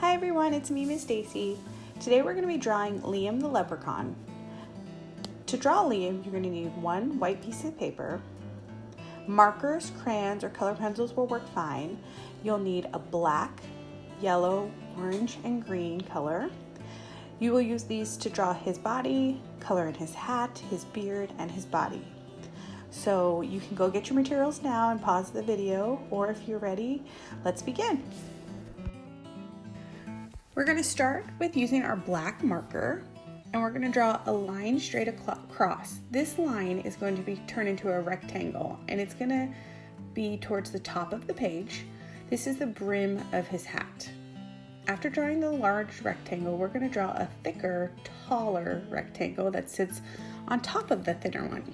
Hi everyone, it's me, Miss Stacy. Today we're going to be drawing Liam the leprechaun. To draw Liam, you're going to need one white piece of paper. Markers, crayons, or color pencils will work fine. You'll need a black, yellow, orange, and green color. You will use these to draw his body, color in his hat, his beard, and his body. So you can go get your materials now and pause the video, or if you're ready, let's begin. We're going to start with using our black marker, and we're going to draw a line straight across. This line is going to be turned into a rectangle, and it's going to be towards the top of the page. This is the brim of his hat. After drawing the large rectangle, we're going to draw a thicker, taller rectangle that sits on top of the thinner one.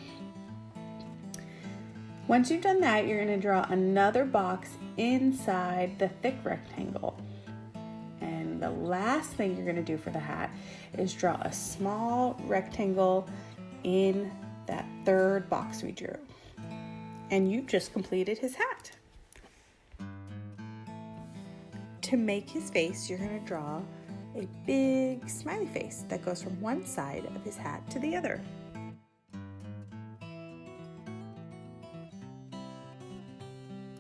Once you've done that, you're going to draw another box inside the thick rectangle. And the last thing you're going to do for the hat is draw a small rectangle in that third box we drew. And you've just completed his hat. To make his face, you're going to draw a big smiley face that goes from one side of his hat to the other.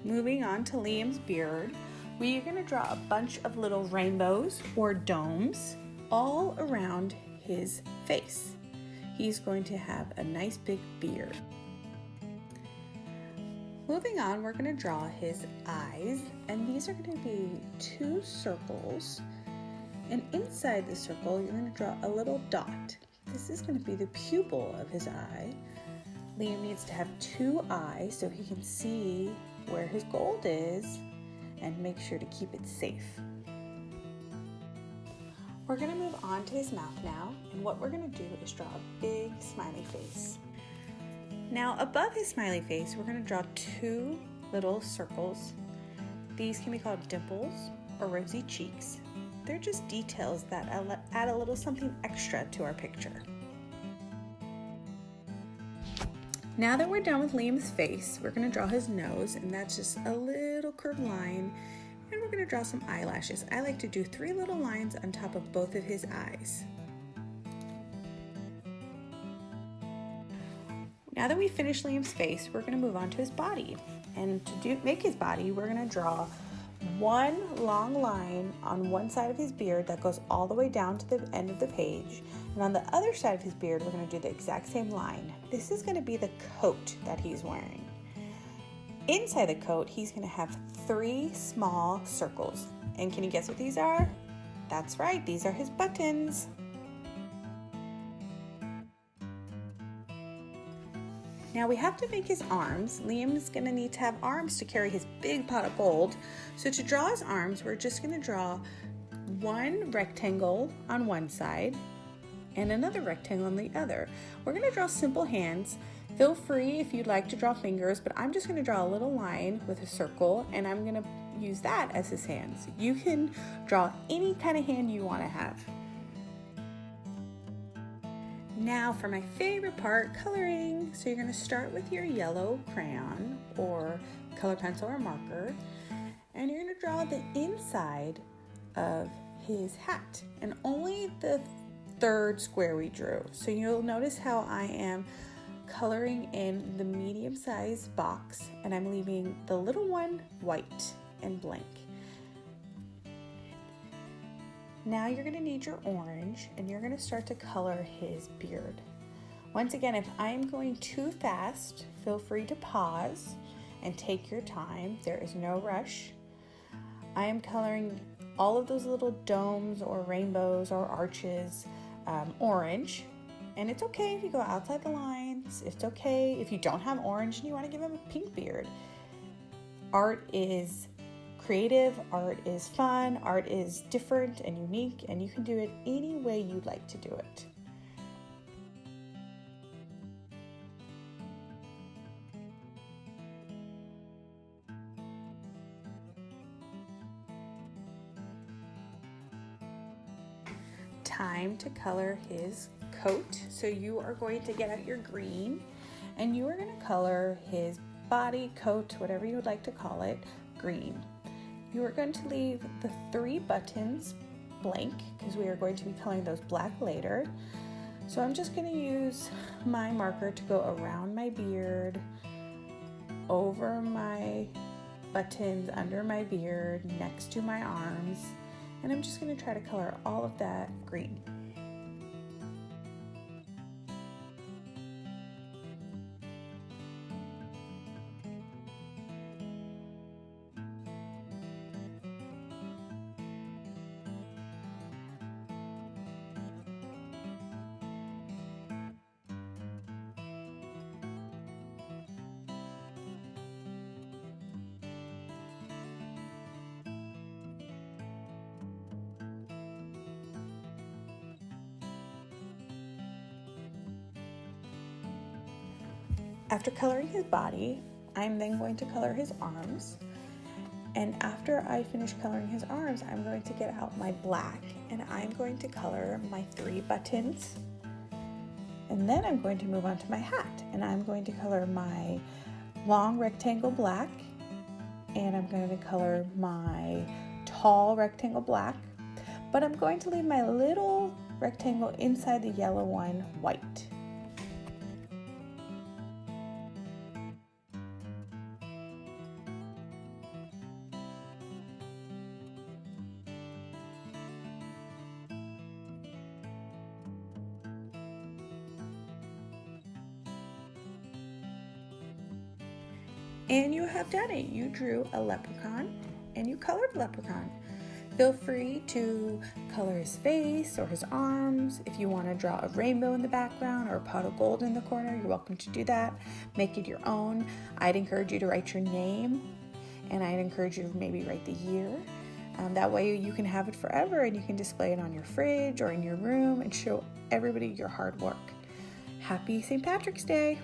Moving on to Liam's beard, we're going to draw a bunch of little rainbows or domes all around his face. He's going to have a nice big beard. Moving on, we're going to draw his eyes, and these are going to be two circles, and inside the circle you're going to draw a little dot. This is going to be the pupil of his eye. Liam needs to have two eyes so he can see where his gold is and make sure to keep it safe. We're going to move on to his mouth now, and what we're going to do is draw a big smiley face. Now above his smiley face, we're going to draw two little circles. These can be called dimples or rosy cheeks. They're just details that add a little something extra to our picture. Now that we're done with Liam's face, we're going to draw his nose, and that's just a little curved line, and we're going to draw some eyelashes. I like to do 3 little lines on top of both of his eyes. Now that we've finished Liam's face, we're going to move on to his body. And to make his body, we're going to draw one long line on one side of his beard that goes all the way down to the end of the page. And on the other side of his beard, we're going to do the exact same line. This is going to be the coat that he's wearing. Inside the coat, he's going to have 3 small circles. And can you guess what these are? That's right, these are his buttons. Now we have to make his arms. Liam is going to need to have arms to carry his big pot of gold. So to draw his arms, we're just going to draw one rectangle on one side and another rectangle on the other. We're going to draw simple hands. Feel free if you'd like to draw fingers, but I'm just going to draw a little line with a circle, and I'm going to use that as his hands. You can draw any kind of hand you want to have. Now for my favorite part, coloring. So you're going to start with your yellow crayon or color pencil or marker, and you're going to draw the inside of his hat, and only the third square we drew. So you'll notice how I am coloring in the medium-sized box, and I'm leaving the little one white and blank. Now you're going to need your orange, and you're going to start to color his beard. Once again, if I am going too fast, feel free to pause and take your time. There is no rush. I am coloring all of those little domes or rainbows or arches orange, and it's okay if you go outside the lines. It's okay if you don't have orange and you want to give him a pink beard. Art is creative, art is fun, art is different and unique, and you can do it any way you'd like to do it. Time to color his coat. So you are going to get out your green, and you are going to color his body, coat, whatever you would like to call it, green. you are going to leave the 3 buttons blank because we are going to be coloring those black later. So I'm just going to use my marker to go around my beard, over my buttons, under my beard, next to my arms, and I'm just going to try to color all of that green. After coloring his body, I'm then going to color his arms. And after I finish coloring his arms, I'm going to get out my black and I'm going to color my 3 buttons. And then I'm going to move on to my hat and I'm going to color my long rectangle black, and I'm going to color my tall rectangle black, but I'm going to leave my little rectangle inside the yellow one white. And you have done it. You drew a leprechaun and you colored leprechaun. Feel free to color his face or his arms. If you want to draw a rainbow in the background or a pot of gold in the corner, you're welcome to do that. Make it your own. I'd encourage you to write your name, and I'd encourage you to maybe write the year. That way you can have it forever and you can display it on your fridge or in your room and show everybody your hard work. Happy St. Patrick's Day!